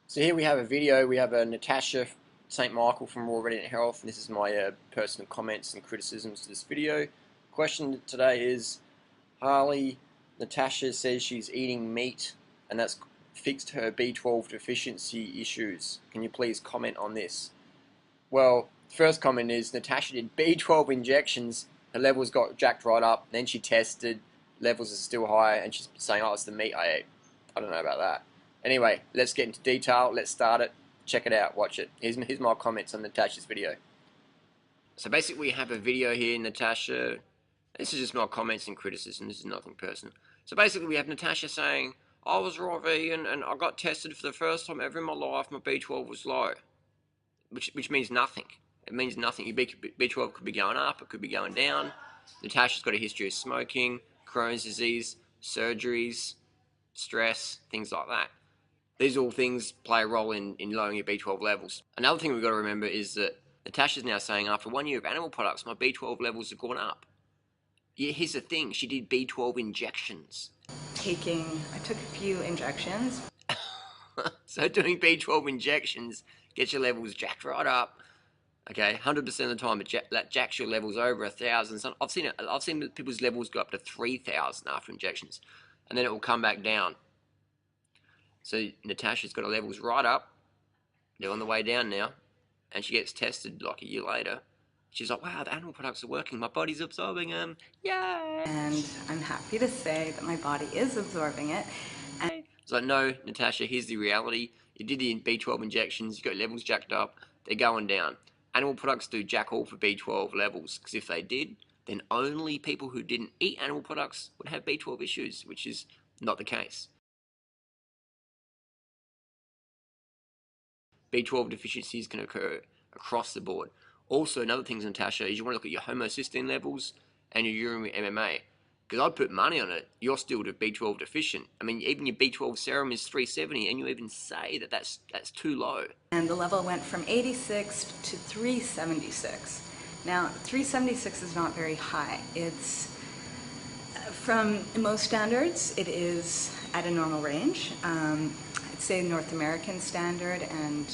So here we have a video. We have a Natasha St Michael from Raw Radiant Health, and this is my personal comments and criticisms to this video. Question today is, Harley, Natasha says she's eating meat and that's fixed her B12 deficiency issues. Can you please comment on this? Well, first comment is Natasha did B12 injections, her levels got jacked right up, then she tested, levels are still high, and she's saying, oh, it's the meat I ate. I don't know about that. Anyway, let's get into detail, let's start it, check it out, watch it. Here's my comments on Natasha's video. So basically we have a video here, Natasha, this is just my comments and criticism, this is nothing personal. So basically we have Natasha saying, I was raw vegan and I got tested for the first time ever in my life, my B12 was low. Which means nothing. It means nothing. Your B12 could be going up, it could be going down. Natasha's got a history of smoking, Crohn's disease, surgeries, stress, things like that. These all things play a role in lowering your B12 levels. Another thing we've got to remember is that Natasha's now saying after 1 year of animal products, my B12 levels have gone up. Yeah, here's the thing, she did B12 injections. I took a few injections. So doing B12 injections gets your levels jacked right up. Okay, 100% of the time that jacks your levels over 1,000. I've seen people's levels go up to 3,000 after injections, and then it will come back down. So Natasha's got her levels right up. They're on the way down now, and she gets tested like a year later. She's like, wow, the animal products are working. My body's absorbing them. Yay! And I'm happy to say that my body is absorbing it. And it's like, no, Natasha, here's the reality. You did the B12 injections, you got levels jacked up, they're going down. Animal products do jack all for B12 levels, because if they did, then only people who didn't eat animal products would have B12 issues, which is not the case. B12 deficiencies can occur across the board. Also, another thing, Natasha, is you want to look at your homocysteine levels and your urinary MMA. Because I'd put money on it, you're still B12 deficient. I mean, even your B12 serum is 370, and you even say that that's too low. And the level went from 86 to 376. Now, 376 is not very high. It's, from most standards, it is at a normal range. I'd say North American standard and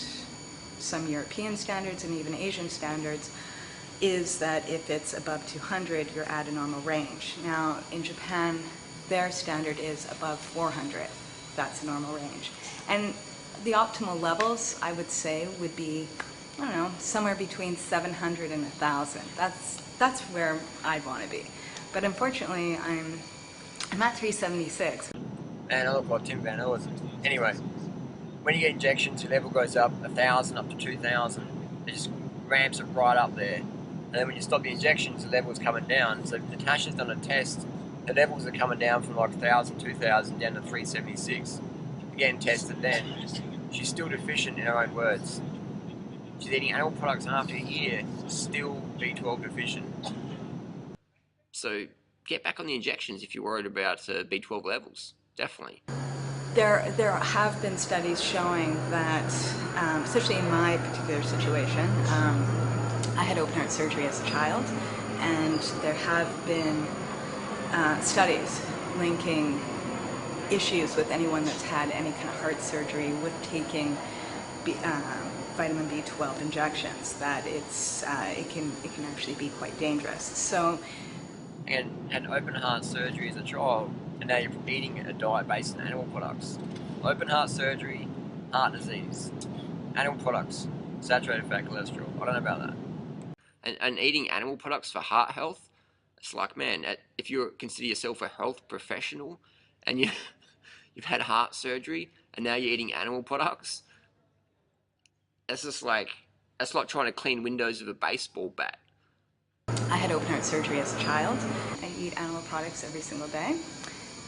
some European standards and even Asian standards is that if it's above 200, you're at a normal range. Now, in Japan, their standard is above 400. That's a normal range. And the optimal levels, I would say, would be, I don't know, somewhere between 700 and 1,000. That's where I'd want to be. But unfortunately, I'm at 376. And I look like Tim Van Ellis. Anyway, when you get injections, your level goes up 1,000 up to 2,000. It just ramps it right up there. And then when you stop the injections, the level's coming down. So Natasha's done a test, the levels are coming down from like 1,000, 2,000 down to 376. Again, tested then. She's still deficient in her own words. She's eating animal products after a year, still B12 deficient. So get back on the injections if you're worried about B12 levels, definitely. There have been studies showing that, especially in my particular situation, I had open heart surgery as a child, and there have been studies linking issues with anyone that's had any kind of heart surgery with taking vitamin B12 injections, that it can actually be quite dangerous. So, and had open heart surgery as a child, and now you're eating a diet based on animal products. Open heart surgery, heart disease, animal products, saturated fat, cholesterol. I don't know about that. And eating animal products for heart health, it's like, man, if you consider yourself a health professional and you've had heart surgery and now you're eating animal products, that's like trying to clean windows with a baseball bat. I had open heart surgery as a child. I eat animal products every single day,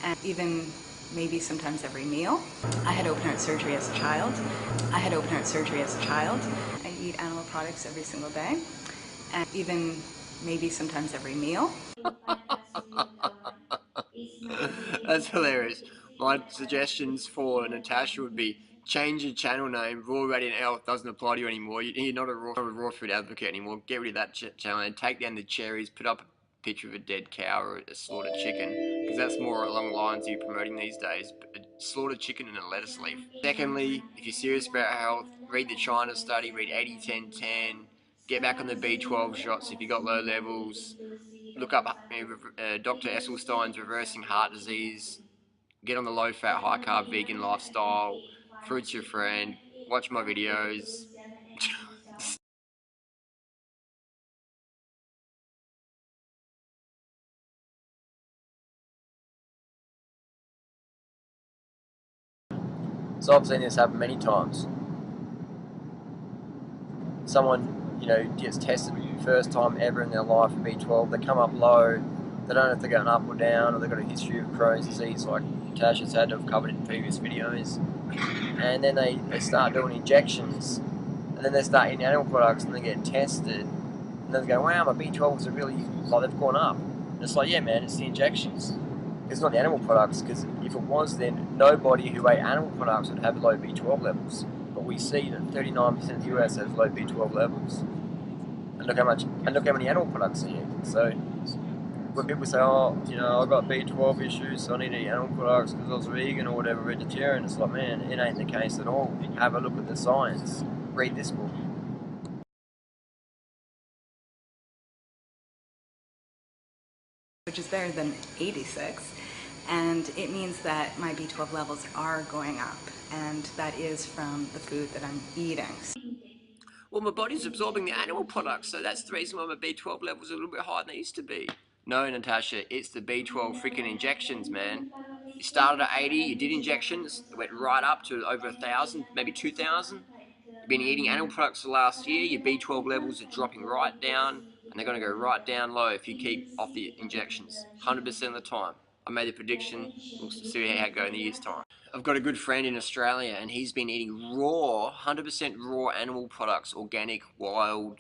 and even maybe sometimes every meal. I had open heart surgery as a child. I had open heart surgery as a child. I eat animal products every single day, and even maybe sometimes every meal. That's hilarious. My suggestions for Natasha would be change your channel name. Raw Radiant Health doesn't apply to you anymore. You're not a raw food advocate anymore. Get rid of that channel and take down the cherries. Put up a picture of a dead cow or a slaughtered chicken, because that's more along the lines you're promoting these days. A slaughtered chicken and a lettuce leaf. Secondly, if you're serious about health, read the China study, read 80-10-10, get back on the B12 shots if you got low levels. Look up Dr. Esselstein's Reversing Heart Disease. Get on the low-fat, high-carb, vegan lifestyle. Fruit's your friend. Watch my videos. So I've seen this happen many times. Someone, gets tested for the first time ever in their life for B12. They come up low. They don't know if they're going up or down, or they've got a history of Crohn's disease like Natasha's had to have covered in previous videos. And then they start doing injections, and then they start eating animal products, and they get tested, and then they go, wow, my B12s are really, like, they've gone up. And it's like, yeah, man, it's the injections. It's not the animal products, because if it was, then nobody who ate animal products would have low B12 levels. But we see that 39% of the US has low B12 levels. And look how many animal products are here. So when people say, oh, I've got B12 issues, so I need to eat animal products because I was vegan or whatever, vegetarian, it's like, man, it ain't the case at all. Have a look at the science. Read this book. which is better than 86, and it means that my B12 levels are going up, and that is from the food that I'm eating. Well, my body's absorbing the animal products, so that's the reason why my B12 levels are a little bit higher than they used to be. No, Natasha, it's the B12 freaking injections, man. You started at 80, you did injections, it went right up to over 1,000, maybe 2,000. You've been eating animal products for the last year, your B12 levels are dropping right down, and they're going to go right down low if you keep off the injections, 100% of the time. I made the prediction, we'll see how it goes in a year's time. I've got a good friend in Australia, and he's been eating raw, 100% raw animal products, organic, wild,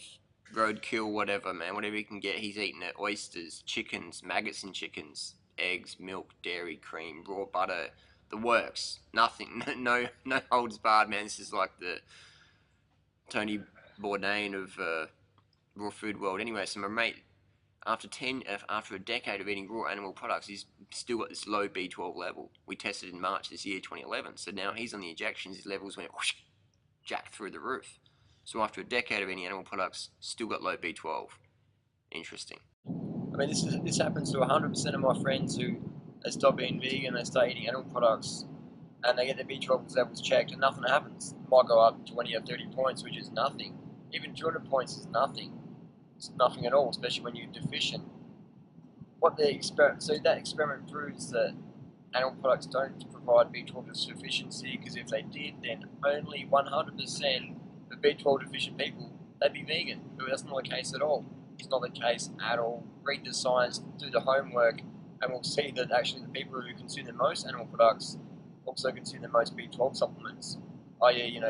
roadkill, whatever, man, whatever he can get, he's eating it. Oysters, chickens, maggots in chickens, eggs, milk, dairy, cream, raw butter, the works. Nothing, no holds barred, man. This is like the Tony Bourdain of raw food world. Anyway, so my mate, after a decade of eating raw animal products, he's still got this low B12 level. We tested in March this year, 2011. So now he's on the injections. His levels went whoosh, jack through the roof. So after a decade of eating animal products, still got low B12. Interesting. I mean, this happens to 100% of my friends who they stop being vegan, they start eating animal products, and they get their B12 levels checked, and nothing happens. It might go up 20 or 30 points, which is nothing. Even 200 points is nothing. It's nothing at all, especially when you're deficient. So that experiment proves that animal products don't provide B12 sufficiency, because if they did, then only 100% of B12 deficient people, they'd be vegan. But that's not the case at all. It's not the case at all. Read the science, do the homework, and we'll see that actually the people who consume the most animal products also consume the most B12 supplements. I.e.,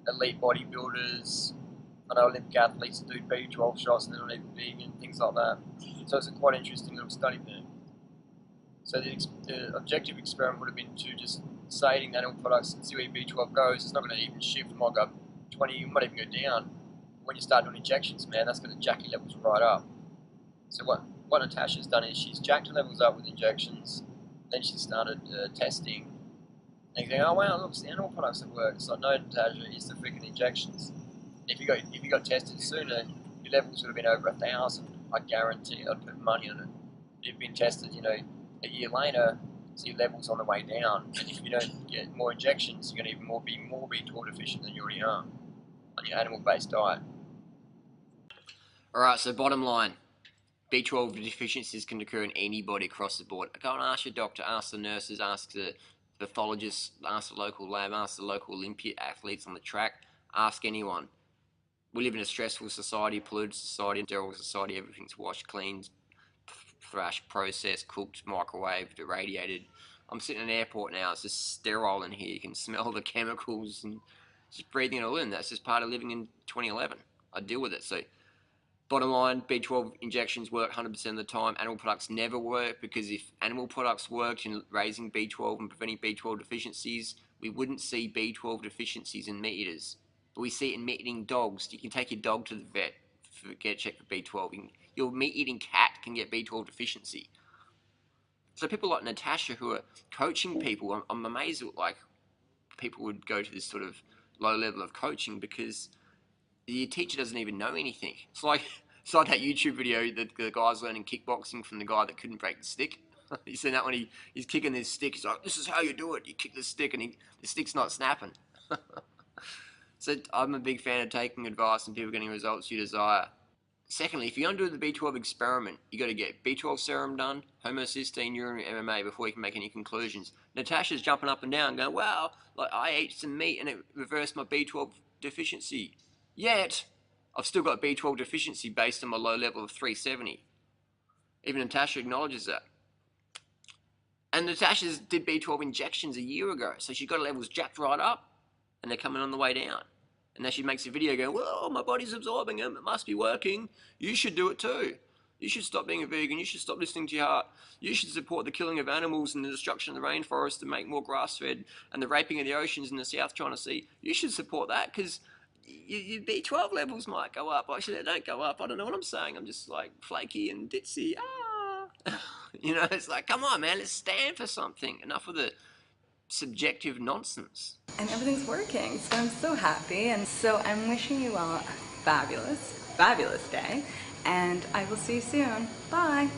elite bodybuilders, I know Olympic athletes do B12 shots and they're not even vegan, things like that. So it's a quite interesting little study there. So the objective experiment would have been to just start eating animal products and see where B12 goes. It's not going to even shift. It might go up 20, it might even go down. When you start doing injections, man, that's going to jack your levels right up. So what Natasha's done is she's jacked her levels up with injections, then she started testing. And you think, oh wow, look, it's the animal products that work. So no, Natasha, it's the freaking injections. If you got tested sooner, your levels would have been over 1,000. I guarantee. I'd put money on it. If you've been tested, a year later, so your levels on the way down. And if you don't get more injections, you're going to be more B12 deficient than you already are on your animal-based diet. All right. So bottom line, B12 deficiencies can occur in anybody across the board. Go and ask your doctor, ask the nurses, ask the pathologists, ask the local lab, ask the local Olympic athletes on the track, ask anyone. We live in a stressful society, polluted society, sterile society. Everything's washed, cleaned, thrashed, processed, cooked, microwaved, irradiated. I'm sitting in an airport now. It's just sterile in here. You can smell the chemicals and just breathing it all in. That's just part of living in 2011. I deal with it. So bottom line, B12 injections work 100% of the time. Animal products never work, because if animal products worked in raising B12 and preventing B12 deficiencies, we wouldn't see B12 deficiencies in meat eaters. But we see it in meat eating dogs. You can take your dog to the vet, get checked for B12. You your meat-eating cat can get B12 deficiency. So people like Natasha who are coaching people, I'm amazed at like people would go to this sort of low level of coaching because your teacher doesn't even know anything. It's like that YouTube video that the guy's learning kickboxing from the guy that couldn't break the stick. You seen that when he's kicking this stick, he's like, this is how you do it. You kick the stick and the stick's not snapping. So I'm a big fan of taking advice and people getting results you desire. Secondly, if you're going to do the B12 experiment, you got to get B12 serum done, homocysteine, urine, MMA before you can make any conclusions. Natasha's jumping up and down going, wow, like I ate some meat and it reversed my B12 deficiency. Yet, I've still got B12 deficiency based on my low level of 370. Even Natasha acknowledges that. And Natasha's did B12 injections a year ago, so she got her levels jacked right up, and they're coming on the way down. And now she makes a video going, well, my body's absorbing them, it must be working. You should do it too. You should stop being a vegan, you should stop listening to your heart. You should support the killing of animals and the destruction of the rainforest to make more grass-fed and the raping of the oceans in the South China Sea. You should support that because your B12 levels might go up. Actually, they don't go up. I don't know what I'm saying. I'm just like flaky and ditzy. You know, it's like, come on, man, let's stand for something. Enough of the subjective nonsense. And everything's working, so I'm so happy. And so I'm wishing you all a fabulous, fabulous day. And I will see you soon. Bye.